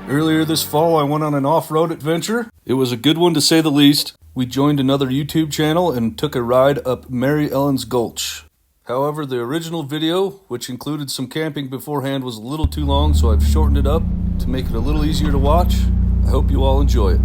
Earlier this fall, I went on an off-road adventure. It was a good one to say the least. We joined another YouTube channel and took a ride up Mary Ellen's Gulch. However, the original video, which included some camping beforehand, was a little too long, so I've shortened it up to make it a little easier to watch. I hope you all enjoy it.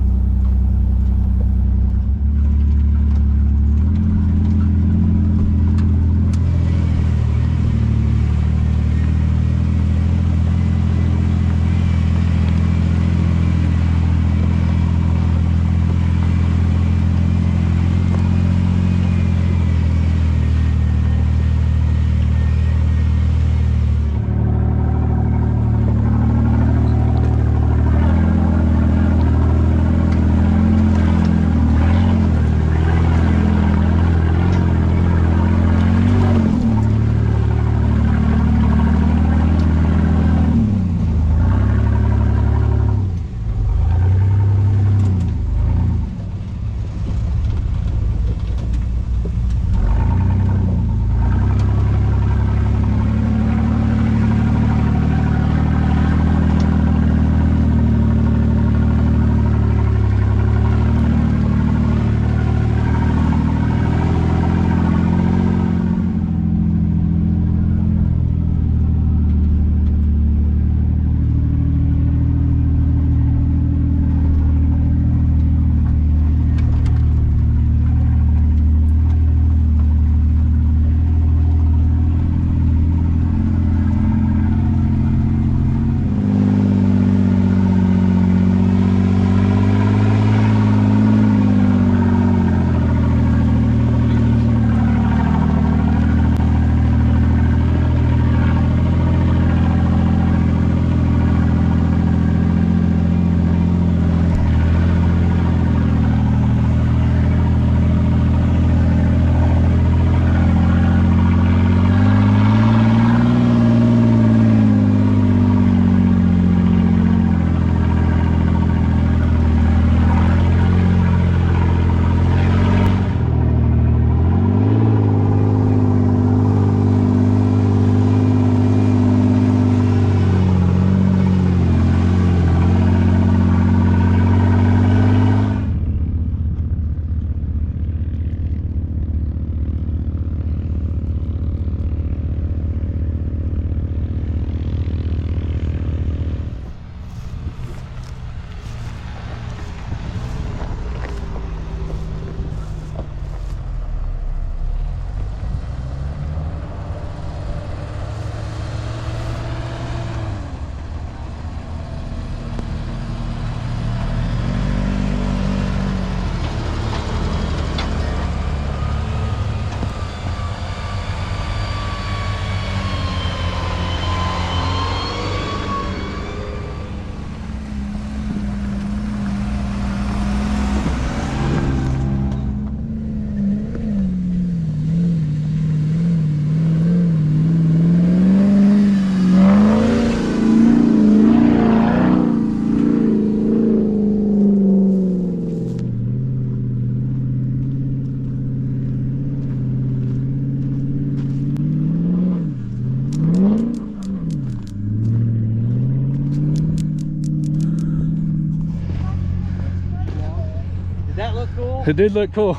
It did look cool.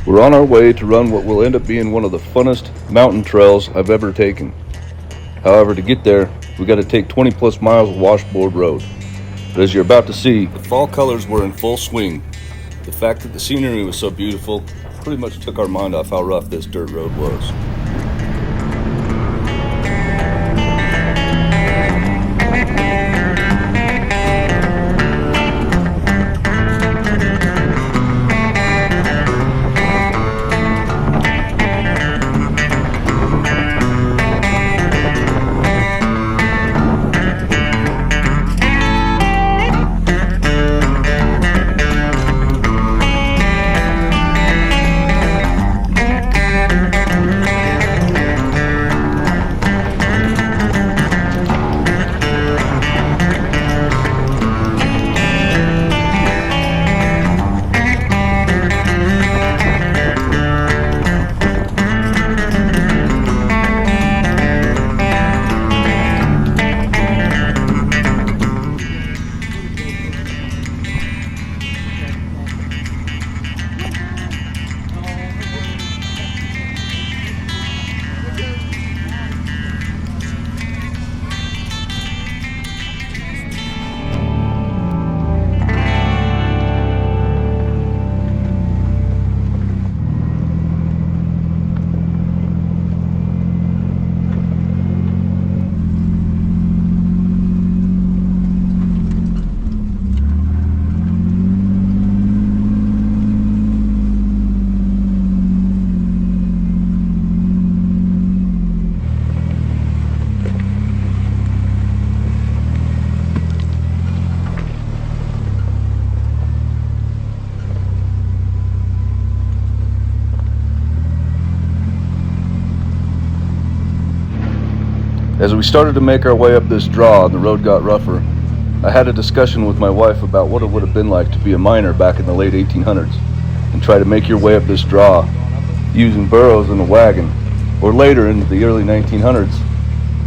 We're on our way to run what will end up being one of the funnest mountain trails I've ever taken. However, to get there, we got to take 20 plus miles of washboard road. But as you're about to see, the fall colors were in full swing. The fact that the scenery was so beautiful pretty much took our mind off how rough this dirt road was. As we started to make our way up this draw and the road got rougher, I had a discussion with my wife about what it would have been like to be a miner back in the late 1800s and try to make your way up this draw using burros and a wagon, or later into the early 1900s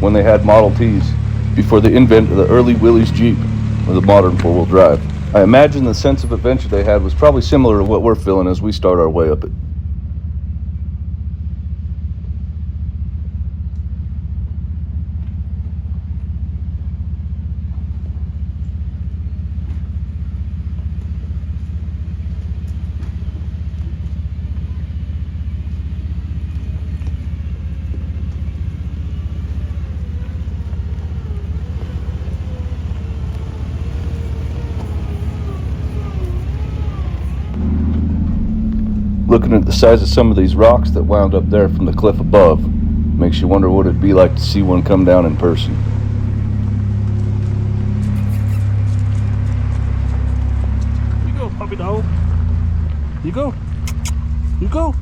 when they had Model Ts, before the invent of the early Willys Jeep with a modern four-wheel drive. I imagine the sense of adventure they had was probably similar to what we're feeling as we start our way up it. Looking at the size of some of these rocks that wound up there from the cliff above makes you wonder what it'd be like to see one come down in person. You go, puppy dog. You go. You go.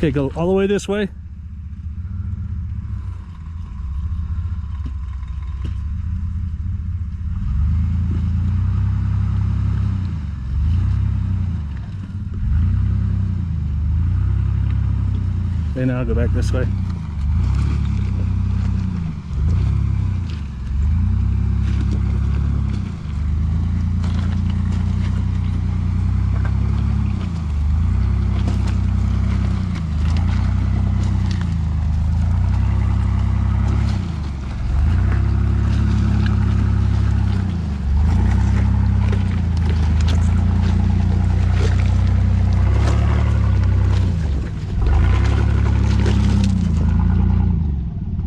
Okay, go all the way this way. Okay, now I'll go back this way.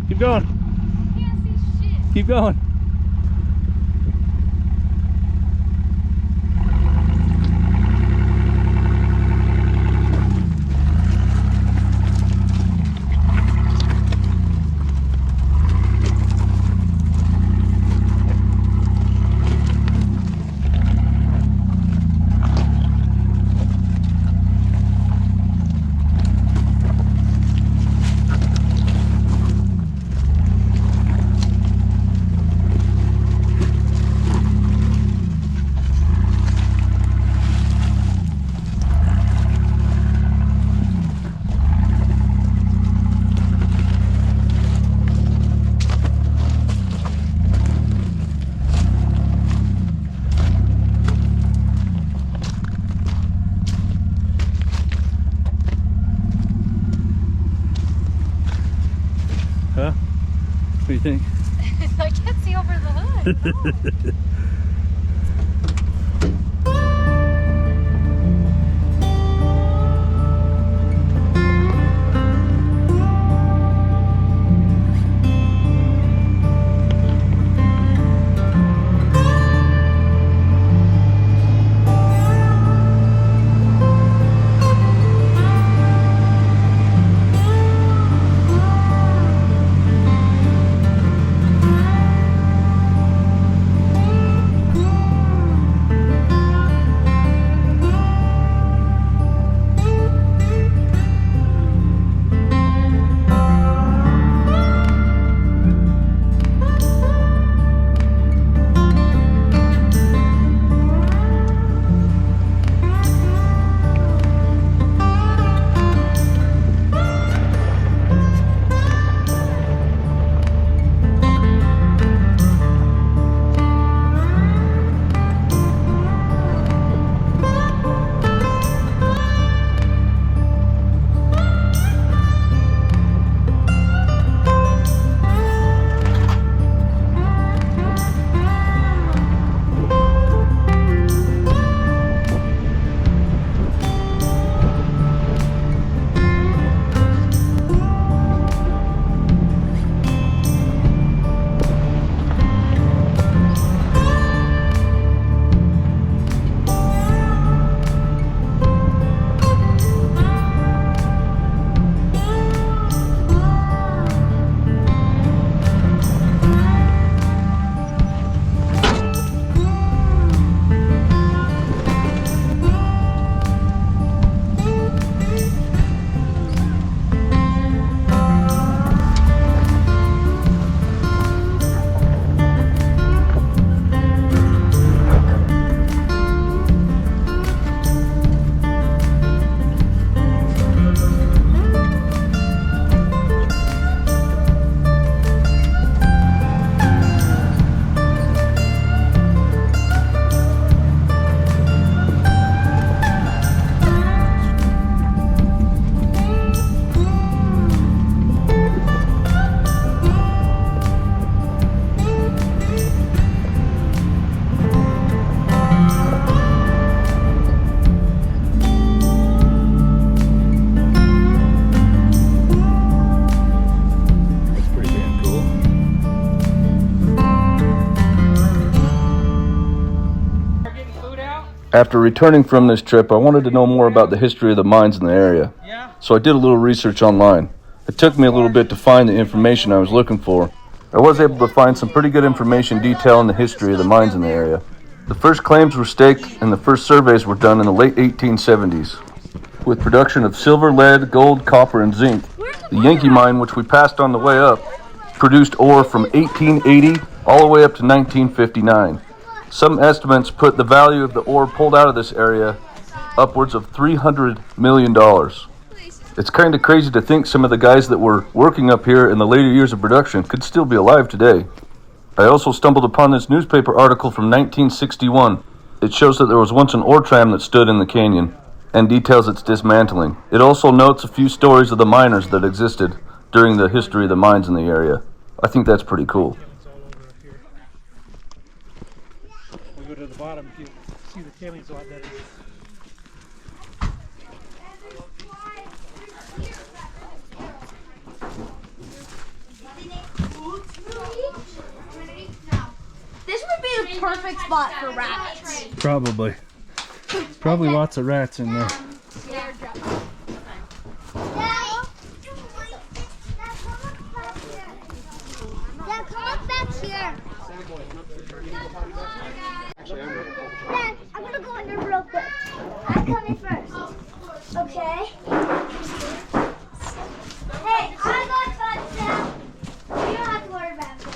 Keep going. I can't see shit. Keep going. Huh? What do you think? I can't see over the hood. After returning from this trip, I wanted to know more about the history of the mines in the area. So I did a little research online. It took me a little bit to find the information I was looking for. I was able to find some pretty good information detailing the history of the mines in the area. The first claims were staked and the first surveys were done in the late 1870s. with production of silver, lead, gold, copper, and zinc. The Yankee mine, which we passed on the way up, produced ore from 1880 all the way up to 1959. Some estimates put the value of the ore pulled out of this area upwards of $300 million. It's kind of crazy to think some of the guys that were working up here in the later years of production could still be alive today. I also stumbled upon this newspaper article from 1961. It shows that there was once an ore tram that stood in the canyon and details its dismantling. It also notes a few stories of the miners that existed during the history of the mines in the area. I think that's pretty cool. We go to the bottom, you see the canyons a lot better. This would be the perfect spot for rabbits. Probably. Probably lots of rats in there. Yeah, come up back here. Dad, I'm gonna go in there real quick. I'm coming first. Okay? Hey, I got touched down. You don't have to worry about it.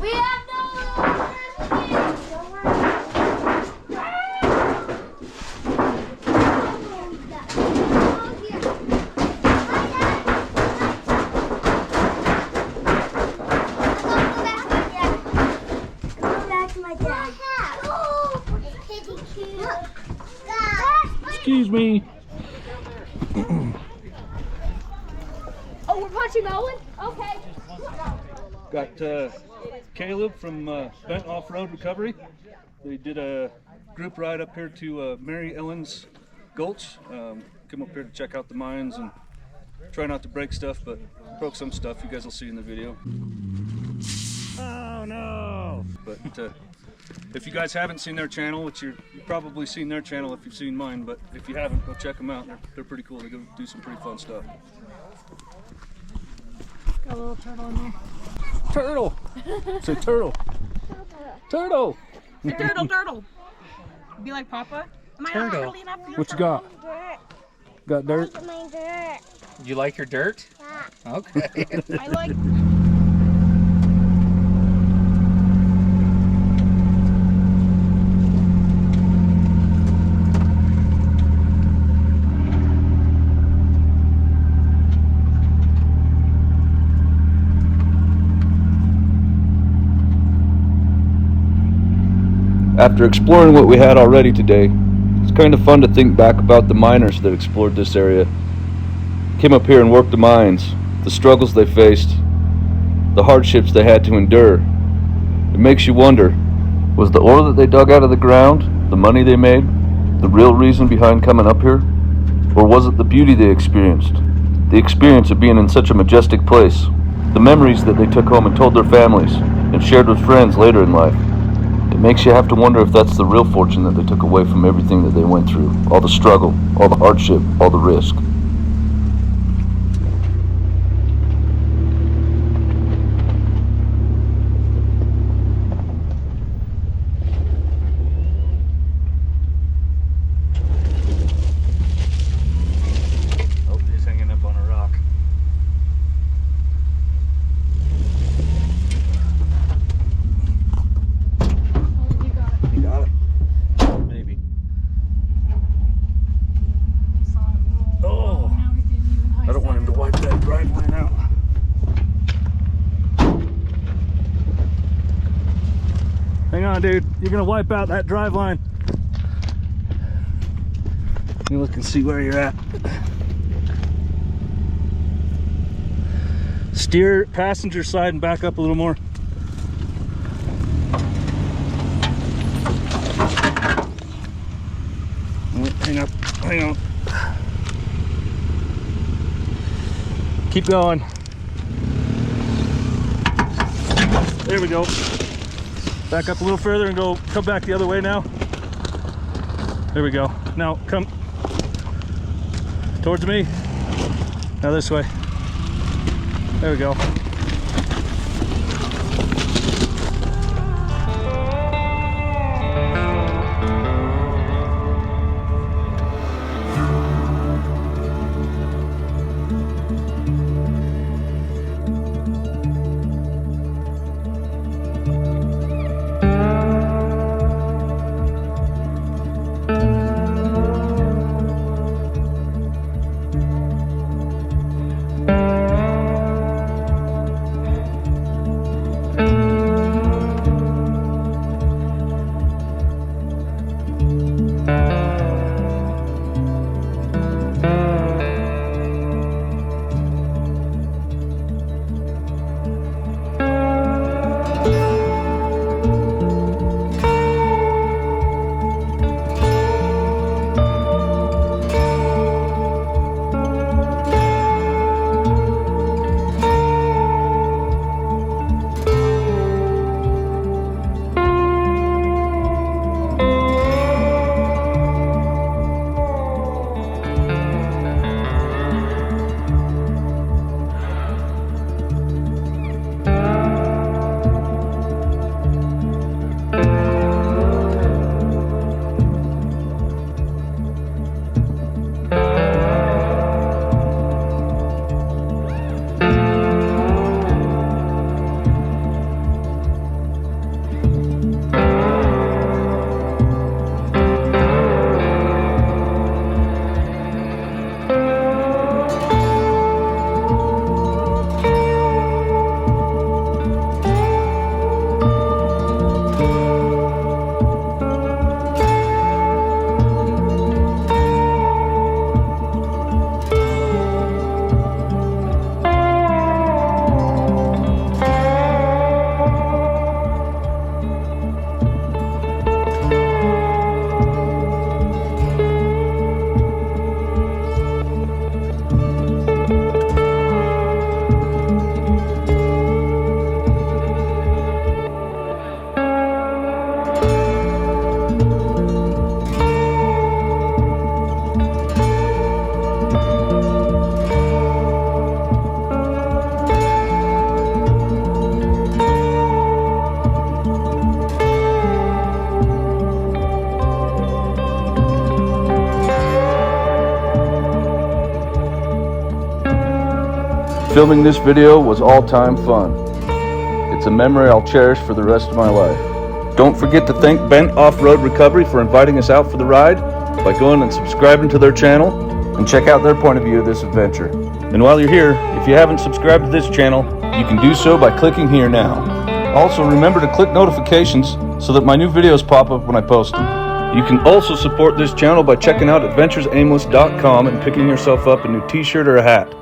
We have no don't worry. Excuse me. Oh, we're punching Owen? Okay. Got Caleb from Bent Off-Road Recovery. They did a group ride up here to Mary Ellen's Gulch. Come up here to check out the mines and try not to break stuff, but broke some stuff you guys will see in the video. Oh no! But if you guys haven't seen their channel, which you've probably seen their channel if you've seen mine, but if you haven't, go check them out. They're pretty cool. They go do some pretty fun stuff. Got a little turtle in there. Turtle! Say turtle. Turtle! Turtle. Be like Papa. Am I not Turtle. early enough for your What you got? Got dirt? You like your dirt? Yeah. Okay. I like. After exploring what we had already today, it's kind of fun to think back about the miners that explored this area, came up here and worked the mines, the struggles they faced, the hardships they had to endure. It makes you wonder, was the ore that they dug out of the ground, the money they made, the real reason behind coming up here? Or was it the beauty they experienced, the experience of being in such a majestic place, the memories that they took home and told their families and shared with friends later in life? It makes you have to wonder if that's the real fortune that they took away from everything that they went through, all the struggle, all the hardship, all the risk. Oh, he's hanging up on a rock. You got it. Maybe. Oh! I don't want him to wipe that drive line out. Hang on, dude. You're gonna wipe out that drive line. Let me look and see where you're at. Steer passenger side and back up a little more. Oh, hang on. Keep going. There we go. Back up a little further and come back the other way now. There we go. Now come towards me. Now this way. There we go. Filming this video was all-time fun. It's a memory I'll cherish for the rest of my life. Don't forget to thank Bent Off-Road Recovery for inviting us out for the ride by going and subscribing to their channel and check out their point of view of this adventure. And while you're here, if you haven't subscribed to this channel, you can do so by clicking here now. Also, remember to click notifications so that my new videos pop up when I post them. You can also support this channel by checking out adventuresaimless.com and picking yourself up a new t-shirt or a hat.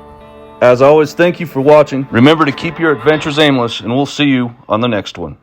As always, thank you for watching. Remember to keep your adventures aimless, and we'll see you on the next one.